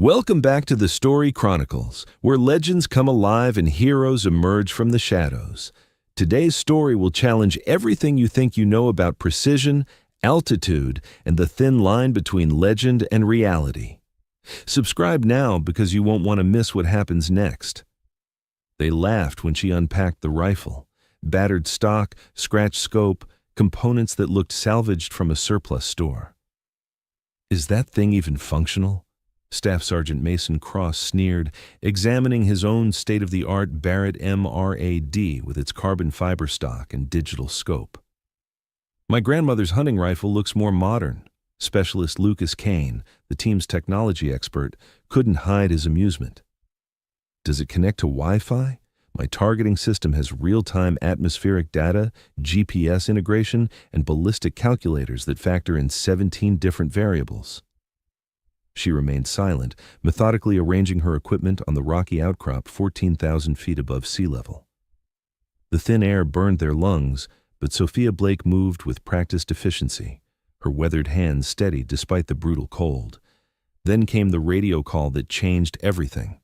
Welcome back to the Story Chronicles, where legends come alive and heroes emerge from the shadows. Today's story will challenge everything you think you know about precision, altitude, and the thin line between legend and reality. Subscribe now because you won't want to miss what happens next. They laughed when she unpacked the rifle. Battered stock, scratched scope, components that looked salvaged from a surplus store. "Is that thing even functional?" Staff Sergeant Mason Cross sneered, examining his own state-of-the-art Barrett MRAD with its carbon fiber stock and digital scope. "My grandmother's hunting rifle looks more modern." Specialist Lucas Kane, the team's technology expert, couldn't hide his amusement. "Does it connect to Wi-Fi? My targeting system has real-time atmospheric data, GPS integration, and ballistic calculators that factor in 17 different variables." She remained silent, methodically arranging her equipment on the rocky outcrop 14,000 feet above sea level. The thin air burned their lungs, but Sophia Blake moved with practiced efficiency, her weathered hands steady despite the brutal cold. Then came the radio call that changed everything.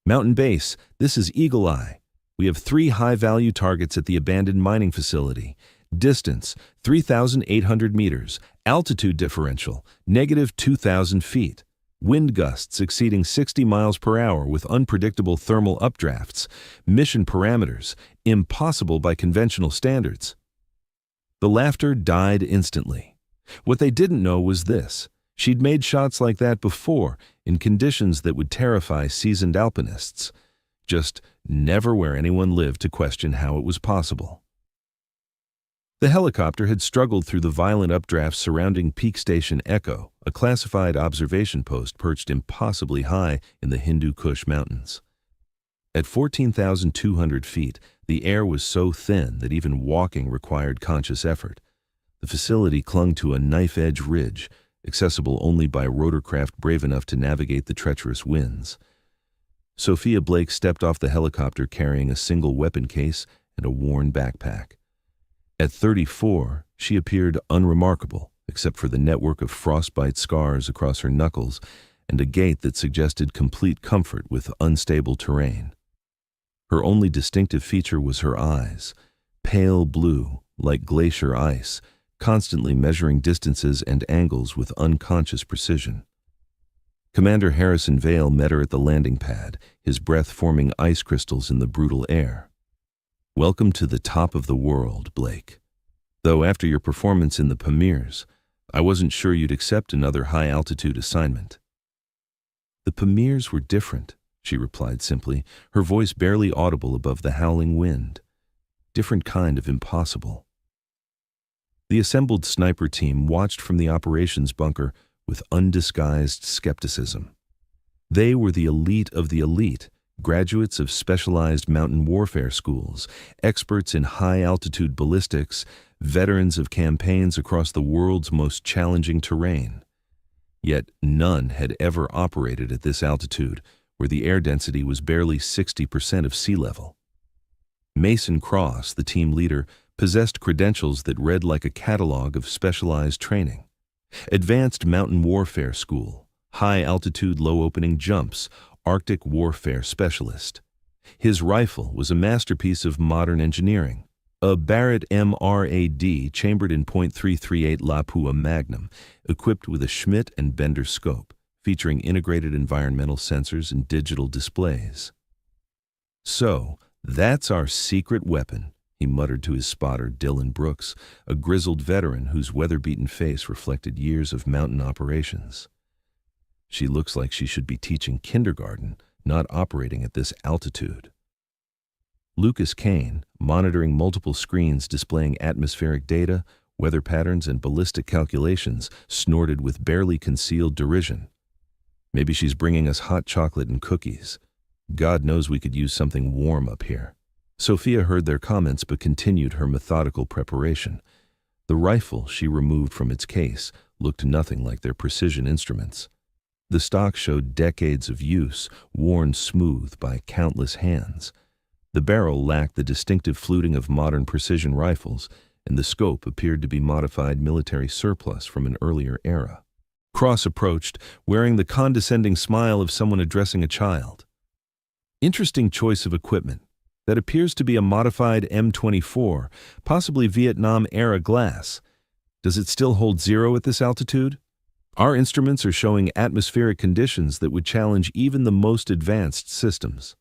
"Mountain Base, this is Eagle Eye. We have 3 high-value targets at the abandoned mining facility. Distance, 3,800 meters. Altitude differential, -2,000 feet. Wind gusts exceeding 60 miles per hour with unpredictable thermal updrafts. Mission parameters, impossible by conventional standards." The laughter died instantly. What they didn't know was this: she'd made shots like that before, in conditions that would terrify seasoned alpinists. Just never where anyone lived to question how it was possible. The helicopter had struggled through the violent updrafts surrounding Peak Station Echo, a classified observation post perched impossibly high in the Hindu Kush Mountains. At 14,200 feet, the air was so thin that even walking required conscious effort. The facility clung to a knife-edge ridge, accessible only by rotorcraft brave enough to navigate the treacherous winds. Sophia Blake stepped off the helicopter carrying a single weapon case and a worn backpack. At 34, she appeared unremarkable, except for the network of frostbite scars across her knuckles and a gait that suggested complete comfort with unstable terrain. Her only distinctive feature was her eyes, pale blue, like glacier ice, constantly measuring distances and angles with unconscious precision. Commander Harrison Vale met her at the landing pad, his breath forming ice crystals in the brutal air. "Welcome to the top of the world, Blake. Though after your performance in the Pamirs, I wasn't sure you'd accept another high-altitude assignment." "The Pamirs were different," she replied simply, her voice barely audible above the howling wind. "Different kind of impossible." The assembled sniper team watched from the operations bunker with undisguised skepticism. They were the elite of the elite, graduates of specialized mountain warfare schools, experts in high-altitude ballistics, veterans of campaigns across the world's most challenging terrain. Yet none had ever operated at this altitude, where the air density was barely 60% of sea level. Mason Cross, the team leader, possessed credentials that read like a catalog of specialized training. Advanced Mountain Warfare School, high-altitude low-opening jumps, Arctic warfare specialist. His rifle was a masterpiece of modern engineering, a Barrett MRAD chambered in .338 Lapua Magnum, equipped with a Schmidt and Bender scope, featuring integrated environmental sensors and digital displays. "So, that's our secret weapon," he muttered to his spotter, Dylan Brooks, a grizzled veteran whose weather-beaten face reflected years of mountain operations. "She looks like she should be teaching kindergarten, not operating at this altitude." Lucas Kane, monitoring multiple screens displaying atmospheric data, weather patterns, and ballistic calculations, snorted with barely concealed derision. "Maybe she's bringing us hot chocolate and cookies. God knows we could use something warm up here." Sophia heard their comments but continued her methodical preparation. The rifle she removed from its case looked nothing like their precision instruments. The stock showed decades of use, worn smooth by countless hands. The barrel lacked the distinctive fluting of modern precision rifles, and the scope appeared to be modified military surplus from an earlier era. Cross approached, wearing the condescending smile of someone addressing a child. Interesting choice of equipment. That appears to be a modified M24, possibly Vietnam-era glass. Does it still hold zero at this altitude? Our instruments are showing atmospheric conditions that would challenge even the most advanced systems.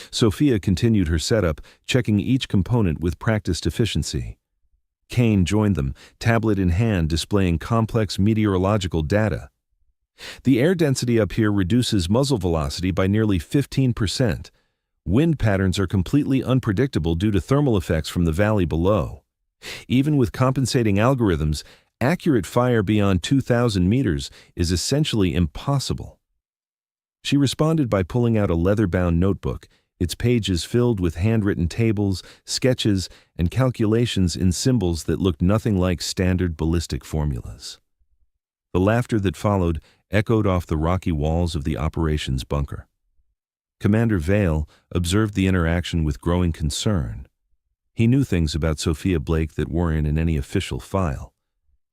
Sophia continued her setup, checking each component with practiced efficiency. Kane joined them, tablet in hand, displaying complex meteorological data. The air density up here reduces muzzle velocity by nearly 15%. Wind patterns are completely unpredictable due to thermal effects from the valley below. Even with compensating algorithms, accurate fire beyond 2,000 meters is essentially impossible. She responded by pulling out a leather-bound notebook, its pages filled with handwritten tables, sketches, and calculations in symbols that looked nothing like standard ballistic formulas. The laughter that followed echoed off the rocky walls of the operations bunker. Commander Vale observed the interaction with growing concern. He knew things about Sophia Blake that weren't in any official file.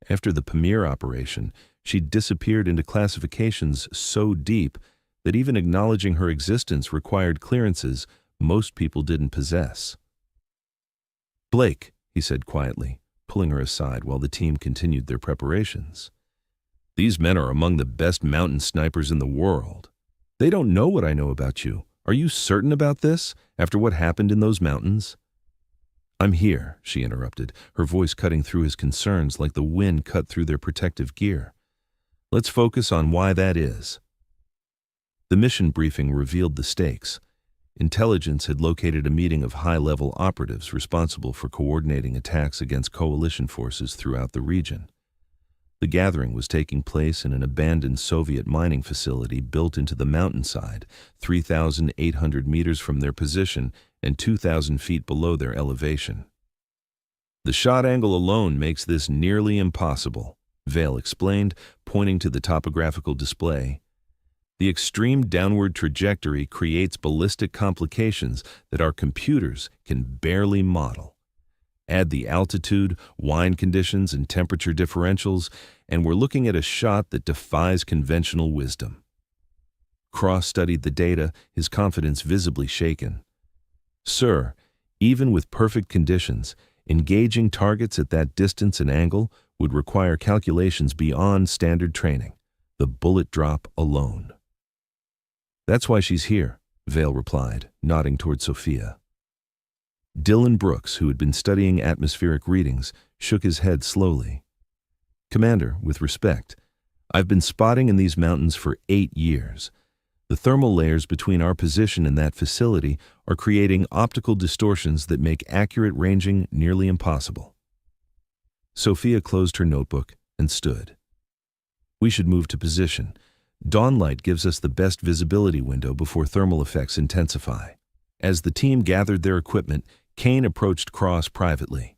After the Pamir operation, she disappeared into classifications so deep that even acknowledging her existence required clearances most people didn't possess. "Blake," he said quietly, pulling her aside while the team continued their preparations. "These men are among the best mountain snipers in the world. They don't know what I know about you. Are you certain about this, after what happened in those mountains?" "I'm here," she interrupted, her voice cutting through his concerns like the wind cut through their protective gear. "Let's focus on why that is." The mission briefing revealed the stakes. Intelligence had located a meeting of high-level operatives responsible for coordinating attacks against coalition forces throughout the region. The gathering was taking place in an abandoned Soviet mining facility built into the mountainside, 3,800 meters from their position and 2,000 feet below their elevation. "The shot angle alone makes this nearly impossible," Vale explained, pointing to the topographical display. "The extreme downward trajectory creates ballistic complications that our computers can barely model. Add the altitude, wind conditions, and temperature differentials, and we're looking at a shot that defies conventional wisdom." Cross studied the data, his confidence visibly shaken. "Sir, even with perfect conditions, engaging targets at that distance and angle would require calculations beyond standard training. The bullet drop alone." "That's why she's here," Vale replied, nodding toward Sophia. Dylan Brooks, who had been studying atmospheric readings, shook his head slowly. "Commander, with respect, I've been spotting in these mountains for 8 years. The thermal layers between our position and that facility are creating optical distortions that make accurate ranging nearly impossible." Sophia closed her notebook and stood. "We should move to position. Dawnlight gives us the best visibility window before thermal effects intensify." As the team gathered their equipment, Kane approached Cross privately.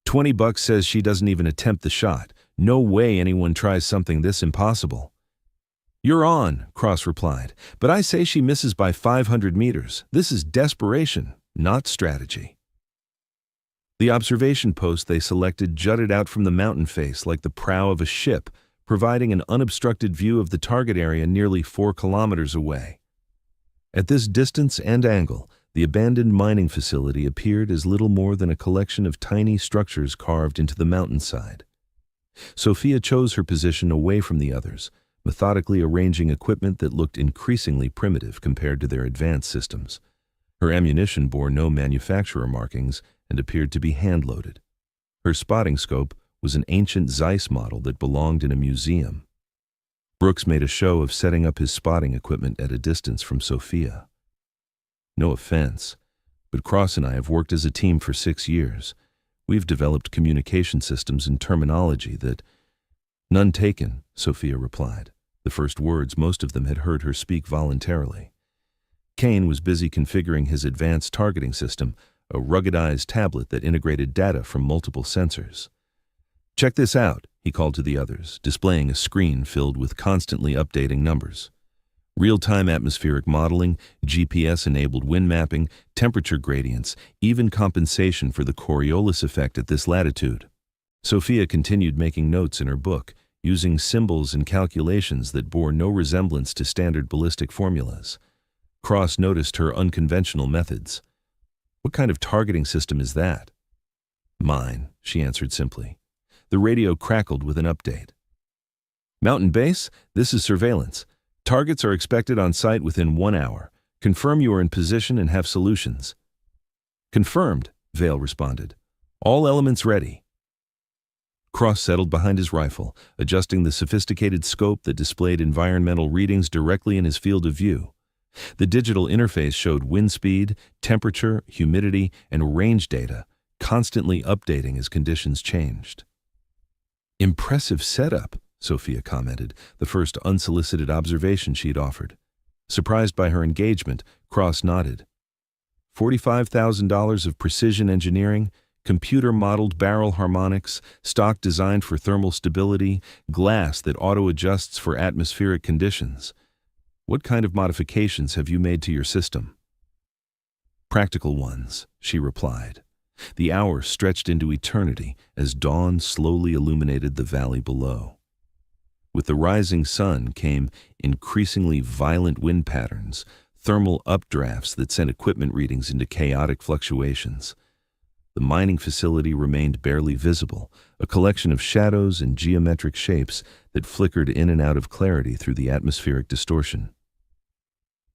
$20 says she doesn't even attempt the shot. No way anyone tries something this impossible." "You're on," Cross replied, "but I say she misses by 500 meters. This is desperation, not strategy." The observation post they selected jutted out from the mountain face like the prow of a ship, providing an unobstructed view of the target area nearly 4 kilometers away. At this distance and angle, the abandoned mining facility appeared as little more than a collection of tiny structures carved into the mountainside. Sophia chose her position away from the others, methodically arranging equipment that looked increasingly primitive compared to their advanced systems. Her ammunition bore no manufacturer markings and appeared to be hand-loaded. Her spotting scope was an ancient Zeiss model that belonged in a museum. Brooks made a show of setting up his spotting equipment at a distance from Sophia. "No offense, but Cross and I have worked as a team for 6 years. We've developed communication systems and terminology that—" "None taken," Sophia replied. The first words most of them had heard her speak voluntarily. Kane was busy configuring his advanced targeting system, a ruggedized tablet that integrated data from multiple sensors. "Check this out," he called to the others, displaying a screen filled with constantly updating numbers. Real-time atmospheric modeling, GPS-enabled wind mapping, temperature gradients, even compensation for the Coriolis effect at this latitude. Sophia continued making notes in her book, using symbols and calculations that bore no resemblance to standard ballistic formulas. Cross noticed her unconventional methods. "What kind of targeting system is that?" "Mine," she answered simply. The radio crackled with an update. "Mountain Base, this is surveillance. Targets are expected on site within 1 hour. Confirm you are in position and have solutions." "Confirmed," Vale responded. "All elements ready." Cross settled behind his rifle, adjusting the sophisticated scope that displayed environmental readings directly in his field of view. The digital interface showed wind speed, temperature, humidity, and range data, constantly updating as conditions changed. "Impressive setup," Sophia commented, the first unsolicited observation she'd offered. Surprised by her engagement, Cross nodded. $45,000 of precision engineering, computer-modeled barrel harmonics, stock designed for thermal stability, glass that auto-adjusts for atmospheric conditions. What kind of modifications have you made to your system?" "Practical ones," she replied. The hour stretched into eternity as dawn slowly illuminated the valley below. With the rising sun came increasingly violent wind patterns, thermal updrafts that sent equipment readings into chaotic fluctuations. The mining facility remained barely visible, a collection of shadows and geometric shapes that flickered in and out of clarity through the atmospheric distortion.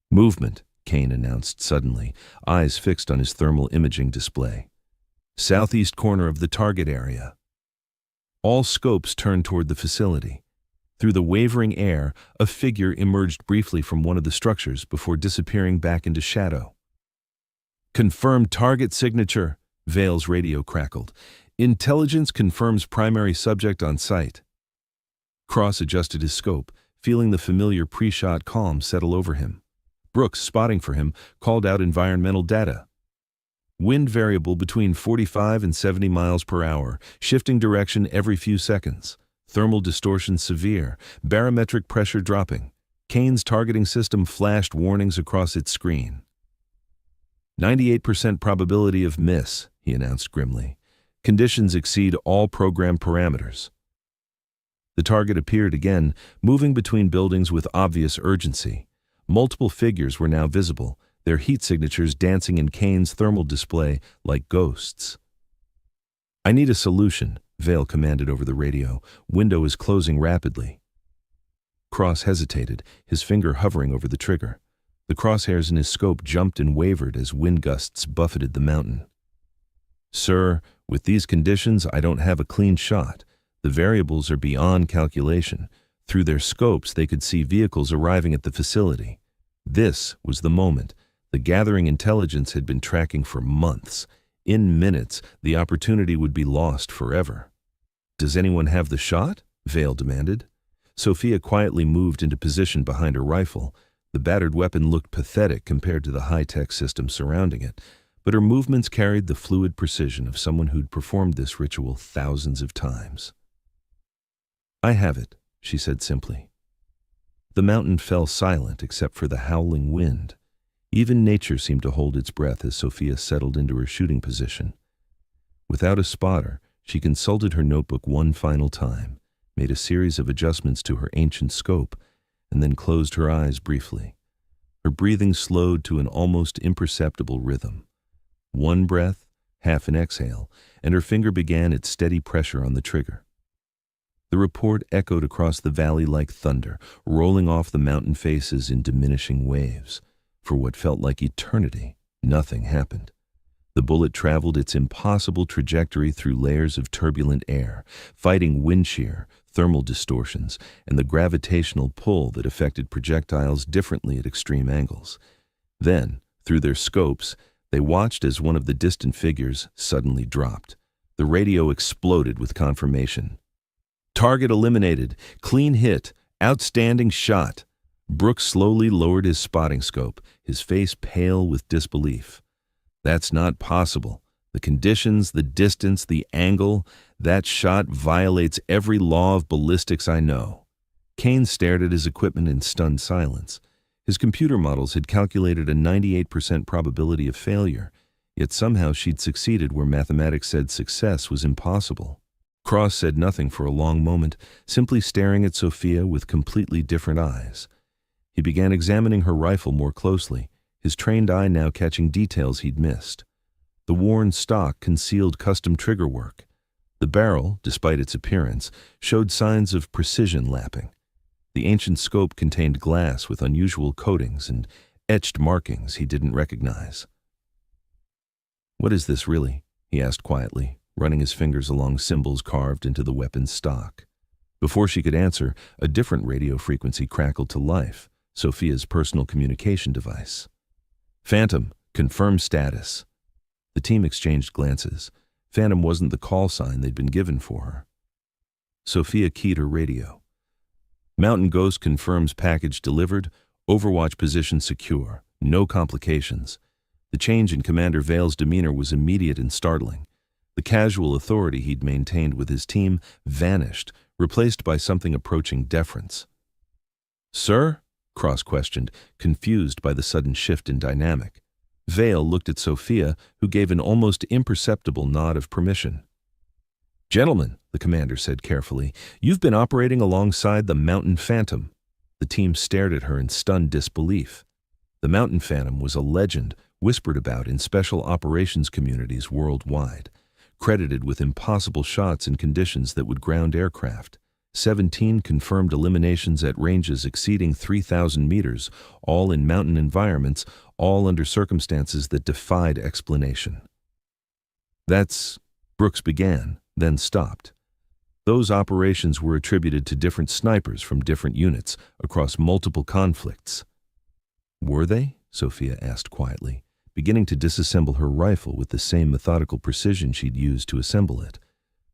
"Movement," Kane announced suddenly, eyes fixed on his thermal imaging display. "Southeast corner of the target area." All scopes turned toward the facility. Through the wavering air, a figure emerged briefly from one of the structures before disappearing back into shadow. "Confirmed target signature," Vale's radio crackled. "Intelligence confirms primary subject on site." Cross adjusted his scope, feeling the familiar pre-shot calm settle over him. Brooks, spotting for him, called out environmental data. Wind variable between 45 and 70 miles per hour, shifting direction every few seconds. Thermal distortion severe, barometric pressure dropping. Kane's targeting system flashed warnings across its screen. 98% probability of miss, he announced grimly. Conditions exceed all program parameters. The target appeared again, moving between buildings with obvious urgency. Multiple figures were now visible, their heat signatures dancing in Kane's thermal display like ghosts. "I need a solution," Vale commanded over the radio. "Window is closing rapidly." Cross hesitated, his finger hovering over the trigger. The crosshairs in his scope jumped and wavered as wind gusts buffeted the mountain. "Sir, with these conditions, I don't have a clean shot. The variables are beyond calculation. Through their scopes, they could see vehicles arriving at the facility." This was the moment. The gathering intelligence had been tracking for months. In minutes, the opportunity would be lost forever. "Does anyone have the shot?" Vale demanded. Sophia quietly moved into position behind her rifle. The battered weapon looked pathetic compared to the high-tech system surrounding it, but her movements carried the fluid precision of someone who'd performed this ritual thousands of times. "I have it," she said simply. The mountain fell silent except for the howling wind. Even nature seemed to hold its breath as Sophia settled into her shooting position. Without a spotter, she consulted her notebook one final time, made a series of adjustments to her ancient scope, and then closed her eyes briefly. Her breathing slowed to an almost imperceptible rhythm. One breath, half an exhale, and her finger began its steady pressure on the trigger. The report echoed across the valley like thunder, rolling off the mountain faces in diminishing waves. For what felt like eternity, nothing happened. The bullet traveled its impossible trajectory through layers of turbulent air, fighting wind shear, thermal distortions, and the gravitational pull that affected projectiles differently at extreme angles. Then, through their scopes, they watched as one of the distant figures suddenly dropped. The radio exploded with confirmation. "Target eliminated. Clean hit. Outstanding shot." Brooks slowly lowered his spotting scope, his face pale with disbelief. "That's not possible. The conditions, the distance, the angle, that shot violates every law of ballistics I know." Kane stared at his equipment in stunned silence. His computer models had calculated a 98% probability of failure, yet somehow she'd succeeded where mathematics said success was impossible. Cross said nothing for a long moment, simply staring at Sophia with completely different eyes. He began examining her rifle more closely, his trained eye now catching details he'd missed. The worn stock concealed custom trigger work. The barrel, despite its appearance, showed signs of precision lapping. The ancient scope contained glass with unusual coatings and etched markings he didn't recognize. "What is this really?" he asked quietly, running his fingers along symbols carved into the weapon's stock. Before she could answer, a different radio frequency crackled to life, Sophia's personal communication device. "Phantom, confirm status." The team exchanged glances. Phantom wasn't the call sign they'd been given for her. Sophia keyed her radio. "Mountain Ghost confirms package delivered, Overwatch position secure, no complications." The change in Commander Vale's demeanor was immediate and startling. The casual authority he'd maintained with his team vanished, replaced by something approaching deference. "Sir?" Cross questioned, confused by the sudden shift in dynamic. Vale looked at Sophia, who gave an almost imperceptible nod of permission. "Gentlemen," the commander said carefully, "you've been operating alongside the Mountain Phantom." The team stared at her in stunned disbelief. The Mountain Phantom was a legend whispered about in special operations communities worldwide, credited with impossible shots in conditions that would ground aircraft. 17 confirmed eliminations at ranges exceeding 3,000 meters, all in mountain environments, all under circumstances that defied explanation. "That's..." Brooks began, then stopped. Those operations were attributed to different snipers from different units across multiple conflicts. "Were they?" Sophia asked quietly, beginning to disassemble her rifle with the same methodical precision she'd used to assemble it.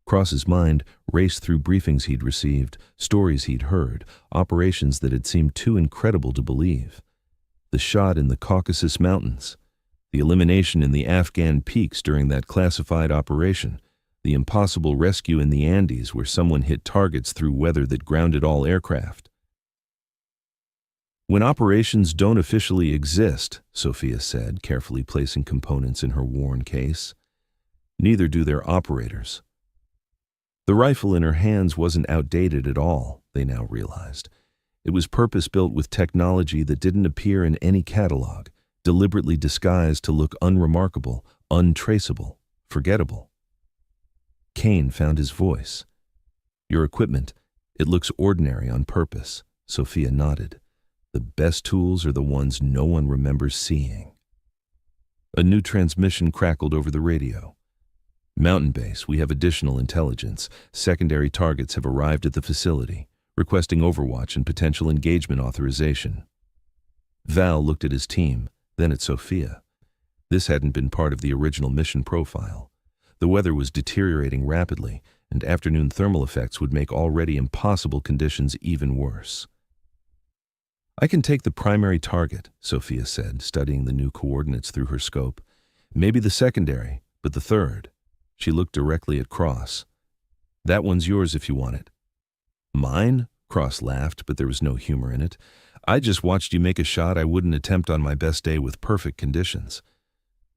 Cross's mind raced through briefings he'd received, stories he'd heard, operations that had seemed too incredible to believe. The shot in the Caucasus Mountains, the elimination in the Afghan peaks during that classified operation, the impossible rescue in the Andes where someone hit targets through weather that grounded all aircraft. "When operations don't officially exist," Sophia said, carefully placing components in her worn case, "neither do their operators." The rifle in her hands wasn't outdated at all, they now realized. It was purpose-built with technology that didn't appear in any catalog, deliberately disguised to look unremarkable, untraceable, forgettable. Kane found his voice. "Your equipment, it looks ordinary on purpose." Sophia nodded. "The best tools are the ones no one remembers seeing." A new transmission crackled over the radio. "Mountain Base, we have additional intelligence. Secondary targets have arrived at the facility, requesting Overwatch and potential engagement authorization." Val looked at his team, then at Sophia. This hadn't been part of the original mission profile. The weather was deteriorating rapidly, and afternoon thermal effects would make already impossible conditions even worse. "I can take the primary target," Sophia said, studying the new coordinates through her scope. "Maybe the secondary, but the third." She looked directly at Cross. "That one's yours if you want it." "Mine?" Cross laughed, but there was no humor in it. "I just watched you make a shot I wouldn't attempt on my best day with perfect conditions."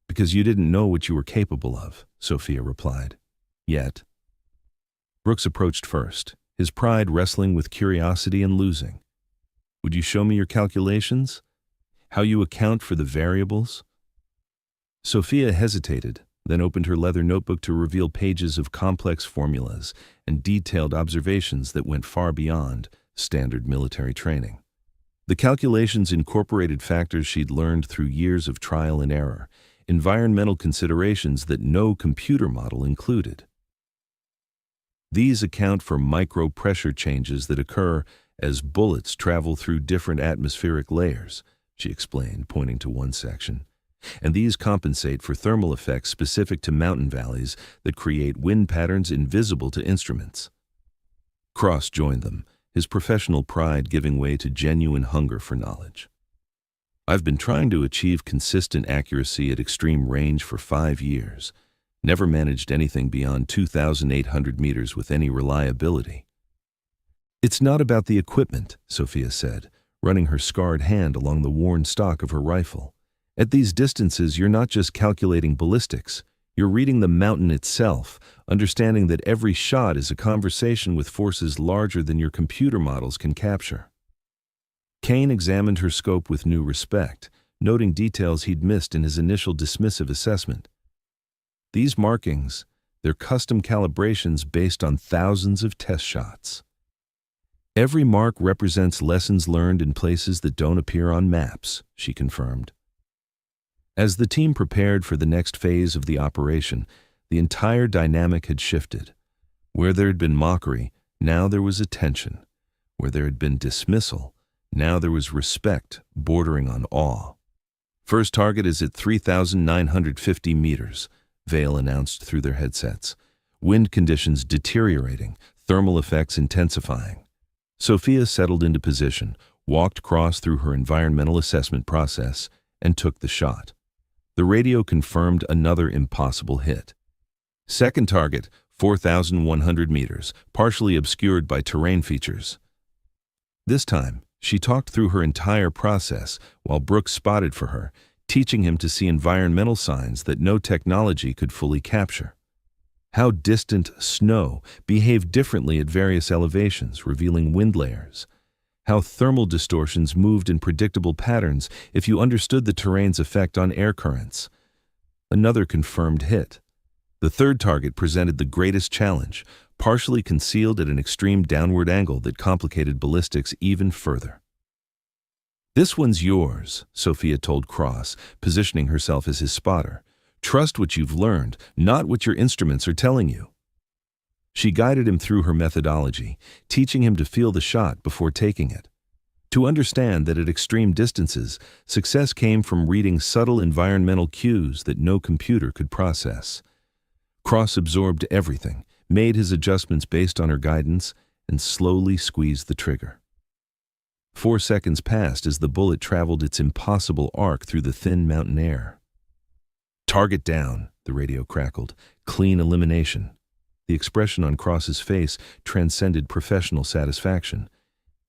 "Because you didn't know what you were capable of," Sophia replied. "Yet." Brooks approached first, his pride wrestling with curiosity and losing. "Would you show me your calculations? How you account for the variables?" Sophia hesitated, then opened her leather notebook to reveal pages of complex formulas and detailed observations that went far beyond standard military training. The calculations incorporated factors she'd learned through years of trial and error, environmental considerations that no computer model included. "These account for micro-pressure changes that occur as bullets travel through different atmospheric layers," she explained, pointing to one section. "And these compensate for thermal effects specific to mountain valleys that create wind patterns invisible to instruments." Cross joined them, his professional pride giving way to genuine hunger for knowledge. "I've been trying to achieve consistent accuracy at extreme range for 5 years. Never managed anything beyond 2,800 meters with any reliability." "It's not about the equipment," Sophia said, running her scarred hand along the worn stock of her rifle. "At these distances, you're not just calculating ballistics, You're reading the mountain itself, understanding that every shot is a conversation with forces larger than your computer models can capture. Kane examined her scope with new respect, noting details he'd missed in his initial dismissive assessment. These markings, they're custom calibrations based on thousands of test shots. Every mark represents lessons learned in places that don't appear on maps, she confirmed. As the team prepared for the next phase of the operation, the entire dynamic had shifted. Where there had been mockery, now there was attention. Where there had been dismissal, now there was respect bordering on awe. First target is at 3,950 meters, Vale announced through their headsets. Wind conditions deteriorating, thermal effects intensifying. Sophia settled into position, walked across through her environmental assessment process, and took the shot. The radio confirmed another impossible hit. Second target, 4,100 meters, partially obscured by terrain features. This time, she talked through her entire process while Brooks spotted for her, teaching him to see environmental signs that no technology could fully capture. How distant snow behaved differently at various elevations, revealing wind layers. How thermal distortions moved in predictable patterns if you understood the terrain's effect on air currents. Another confirmed hit. The third target presented the greatest challenge, partially concealed at an extreme downward angle that complicated ballistics even further. "This one's yours," Sophia told Cross, positioning herself as his spotter. "Trust what you've learned, not what your instruments are telling you." She guided him through her methodology, teaching him to feel the shot before taking it. To understand that at extreme distances, success came from reading subtle environmental cues that no computer could process. Cross absorbed everything, made his adjustments based on her guidance, and slowly squeezed the trigger. 4 seconds passed as the bullet traveled its impossible arc through the thin mountain air. "Target down," the radio crackled. "Clean elimination." The expression on Cross's face transcended professional satisfaction.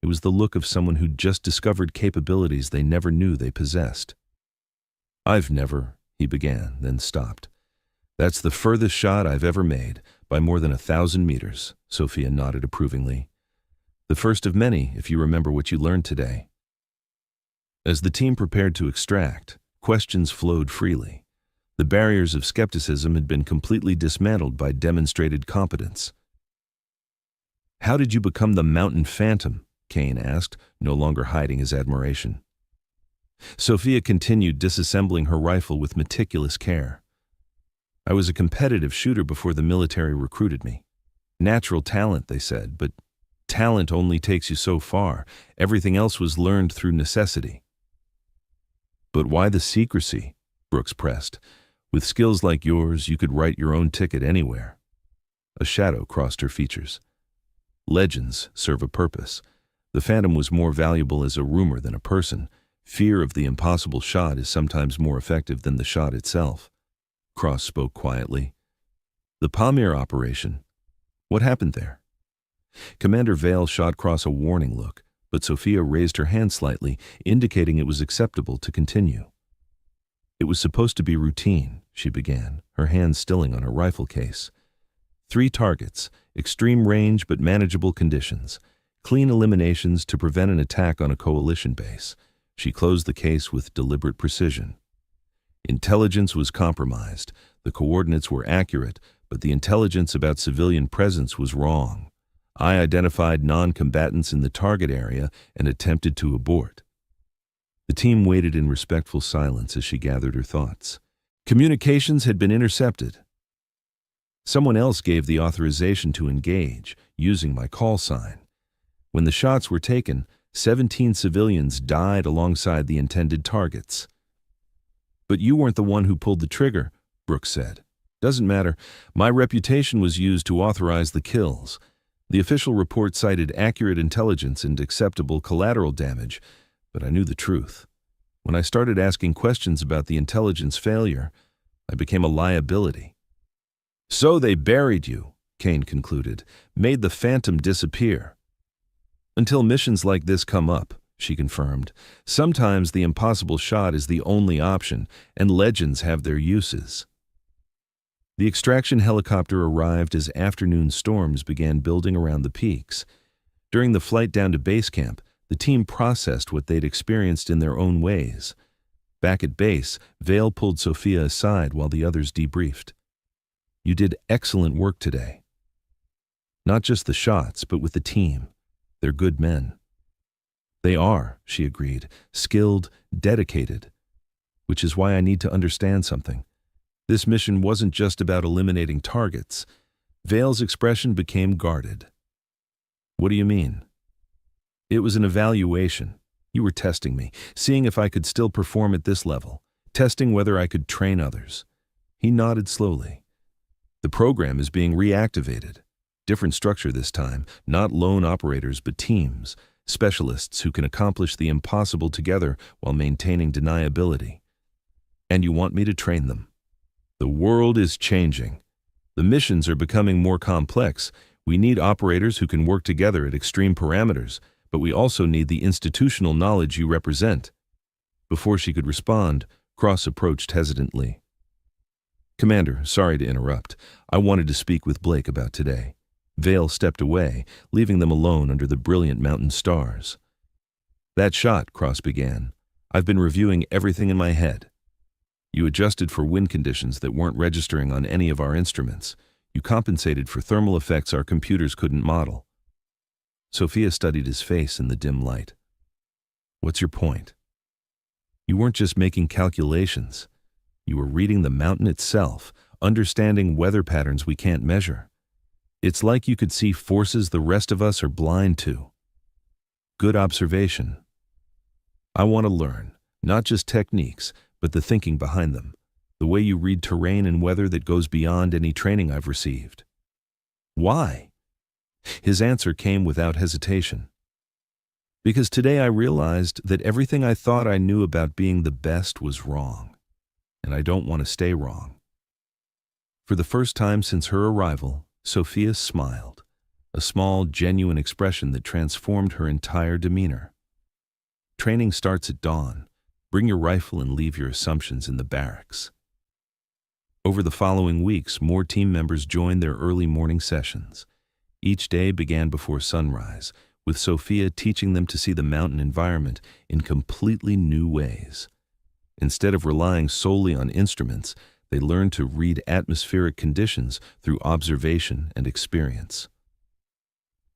It was the look of someone who'd just discovered capabilities they never knew they possessed. "I've never," he began, then stopped. "That's the furthest shot I've ever made, by more than 1,000 meters, Sophia nodded approvingly. "The first of many, if you remember what you learned today." As the team prepared to extract, questions flowed freely. The barriers of skepticism had been completely dismantled by demonstrated competence. "How did you become the Mountain Phantom?" Kane asked, no longer hiding his admiration. Sophia continued disassembling her rifle with meticulous care. "I was a competitive shooter before the military recruited me. Natural talent, they said, but talent only takes you so far. Everything else was learned through necessity." "But why the secrecy?" Brooks pressed. "With skills like yours, you could write your own ticket anywhere." A shadow crossed her features. "Legends serve a purpose. The Phantom was more valuable as a rumor than a person. Fear of the impossible shot is sometimes more effective than the shot itself." Cross spoke quietly. "The Pamir operation. What happened there?" Commander Vale shot Cross a warning look, but Sophia raised her hand slightly, indicating it was acceptable to continue. "It was supposed to be routine," she began, her hand stilling on her rifle case. 3 targets, extreme range but manageable conditions, clean eliminations to prevent an attack on a coalition base. She closed the case with deliberate precision. Intelligence was compromised. The coordinates were accurate, but the intelligence about civilian presence was wrong. I identified non-combatants in the target area and attempted to abort. The team waited in respectful silence as she gathered her thoughts. Communications had been intercepted. Someone else gave the authorization to engage, using my call sign. When the shots were taken, 17 civilians died alongside the intended targets. "But you weren't the one who pulled the trigger," Brooks said. "Doesn't matter. My reputation was used to authorize the kills. The official report cited accurate intelligence and acceptable collateral damage, but I knew the truth. When I started asking questions about the intelligence failure, I became a liability." "So they buried you," Kane concluded, "made the Phantom disappear." "Until missions like this come up," she confirmed. "Sometimes the impossible shot is the only option, and legends have their uses." The extraction helicopter arrived as afternoon storms began building around the peaks. During the flight down to base camp, the team processed what they'd experienced in their own ways. Back at base, Vale pulled Sophia aside while the others debriefed. "You did excellent work today. Not just the shots, but with the team. They're good men." "They are," she agreed, "skilled, dedicated. Which is why I need to understand something. This mission wasn't just about eliminating targets." Vale's expression became guarded. "What do you mean?" "It was an evaluation. You were testing me, seeing if I could still perform at this level, testing whether I could train others." He nodded slowly. "The program is being reactivated. Different structure this time, not lone operators but teams, specialists who can accomplish the impossible together while maintaining deniability. And you want me to train them. The world is changing. The missions are becoming more complex. We need operators who can work together at extreme parameters, but we also need the institutional knowledge you represent." Before she could respond, Cross approached hesitantly. "Commander, sorry to interrupt. I wanted to speak with Blake about today." Vale stepped away, leaving them alone under the brilliant mountain stars. "That shot," Cross began. "I've been reviewing everything in my head. You adjusted for wind conditions that weren't registering on any of our instruments. You compensated for thermal effects our computers couldn't model." Sophia studied his face in the dim light. "What's your point?" "You weren't just making calculations. You were reading the mountain itself, understanding weather patterns we can't measure. It's like you could see forces the rest of us are blind to." "Good observation. I want to learn, not just techniques, but the thinking behind them, the way you read terrain and weather that goes beyond any training I've received." "Why?" His answer came without hesitation. "Because today I realized that everything I thought I knew about being the best was wrong, and I don't want to stay wrong." For the first time since her arrival, Sophia smiled, a small, genuine expression that transformed her entire demeanor. "Training starts at dawn. Bring your rifle and leave your assumptions in the barracks." Over the following weeks, more team members joined their early morning sessions. Each day began before sunrise, with Sophia teaching them to see the mountain environment in completely new ways. Instead of relying solely on instruments, they learned to read atmospheric conditions through observation and experience.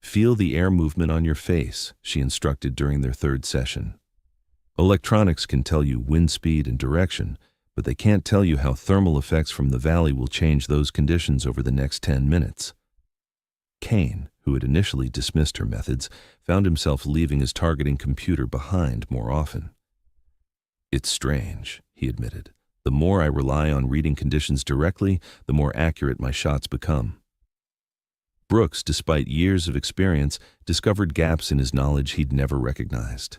"Feel the air movement on your face," she instructed during their third session. "Electronics can tell you wind speed and direction, but they can't tell you how thermal effects from the valley will change those conditions over the next 10 minutes. Kane, who had initially dismissed her methods, found himself leaving his targeting computer behind more often. "It's strange," he admitted. "The more I rely on reading conditions directly, the more accurate my shots become." Brooks, despite years of experience, discovered gaps in his knowledge he'd never recognized.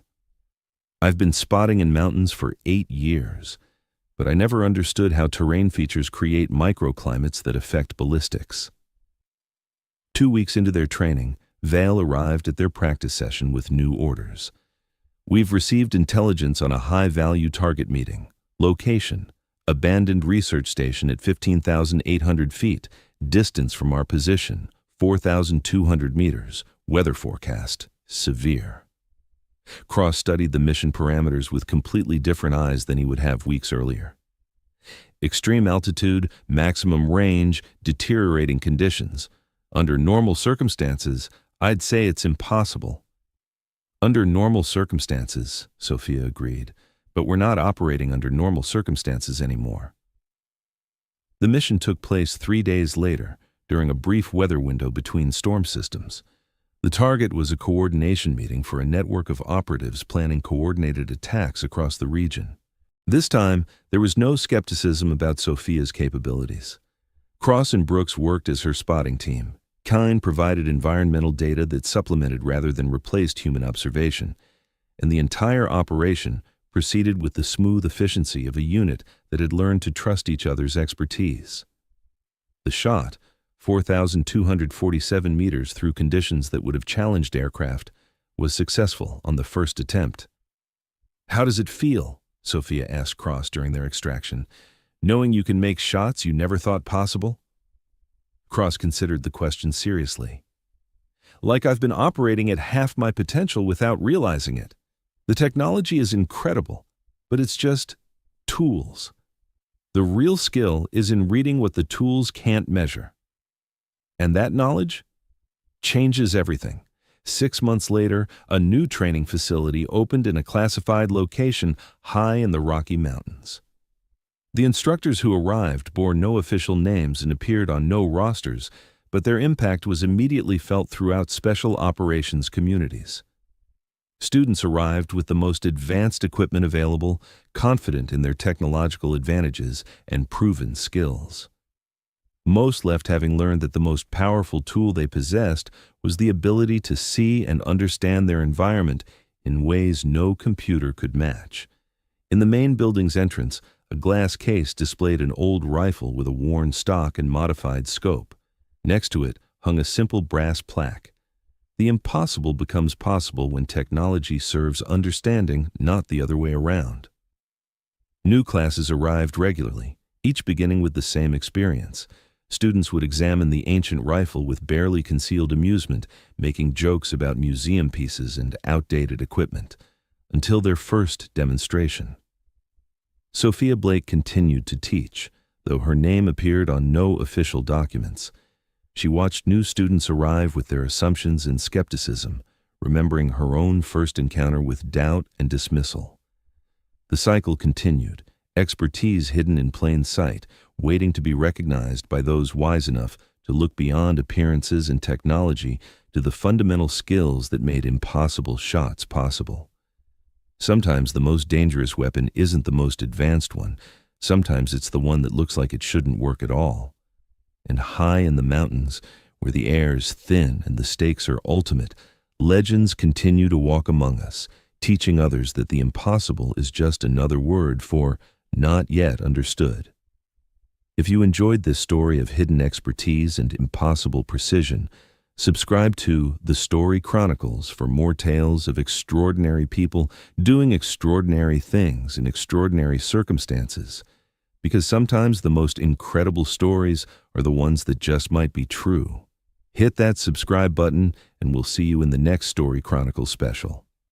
"I've been spotting in mountains for 8 years, but I never understood how terrain features create microclimates that affect ballistics." 2 weeks into their training, Vale arrived at their practice session with new orders. "We've received intelligence on a high-value target meeting. Location: abandoned research station at 15,800 feet. Distance from our position: 4,200 meters. Weather forecast: severe." Cross studied the mission parameters with completely different eyes than he would have weeks earlier. Extreme altitude, maximum range, deteriorating conditions. Under normal circumstances, I'd say it's impossible. "Under normal circumstances," Sophia agreed, "but we're not operating under normal circumstances anymore." The mission took place 3 days later, during a brief weather window between storm systems. The target was a coordination meeting for a network of operatives planning coordinated attacks across the region. This time, there was no skepticism about Sophia's capabilities. Cross and Brooks worked as her spotting team. Kine provided environmental data that supplemented rather than replaced human observation, and the entire operation proceeded with the smooth efficiency of a unit that had learned to trust each other's expertise. The shot, 4,247 meters through conditions that would have challenged aircraft, was successful on the first attempt. "How does it feel?" Sophia asked Cross during their extraction. Knowing you can make shots you never thought possible? Cross considered the question seriously. Like I've been operating at half my potential without realizing it. The technology is incredible, but it's just tools. The real skill is in reading what the tools can't measure. And that knowledge changes everything. 6 months later, a new training facility opened in a classified location high in the Rocky Mountains. The instructors who arrived bore no official names and appeared on no rosters, but their impact was immediately felt throughout special operations communities. Students arrived with the most advanced equipment available, confident in their technological advantages and proven skills. Most left having learned that the most powerful tool they possessed was the ability to see and understand their environment in ways no computer could match. In the main building's entrance, a glass case displayed an old rifle with a worn stock and modified scope. Next to it hung a simple brass plaque. The impossible becomes possible when technology serves understanding, not the other way around. New classes arrived regularly, each beginning with the same experience. Students would examine the ancient rifle with barely concealed amusement, making jokes about museum pieces and outdated equipment, until their first demonstration. Sophia Blake continued to teach, though her name appeared on no official documents. She watched new students arrive with their assumptions and skepticism, remembering her own first encounter with doubt and dismissal. The cycle continued, expertise hidden in plain sight, waiting to be recognized by those wise enough to look beyond appearances and technology to the fundamental skills that made impossible shots possible. Sometimes the most dangerous weapon isn't the most advanced one. Sometimes it's the one that looks like it shouldn't work at all. And high in the mountains, where the air's thin and the stakes are ultimate, legends continue to walk among us, teaching others that the impossible is just another word for not yet understood. If you enjoyed this story of hidden expertise and impossible precision, subscribe to The Story Chronicles for more tales of extraordinary people doing extraordinary things in extraordinary circumstances. Because sometimes the most incredible stories are the ones that just might be true. Hit that subscribe button and we'll see you in the next Story Chronicles special.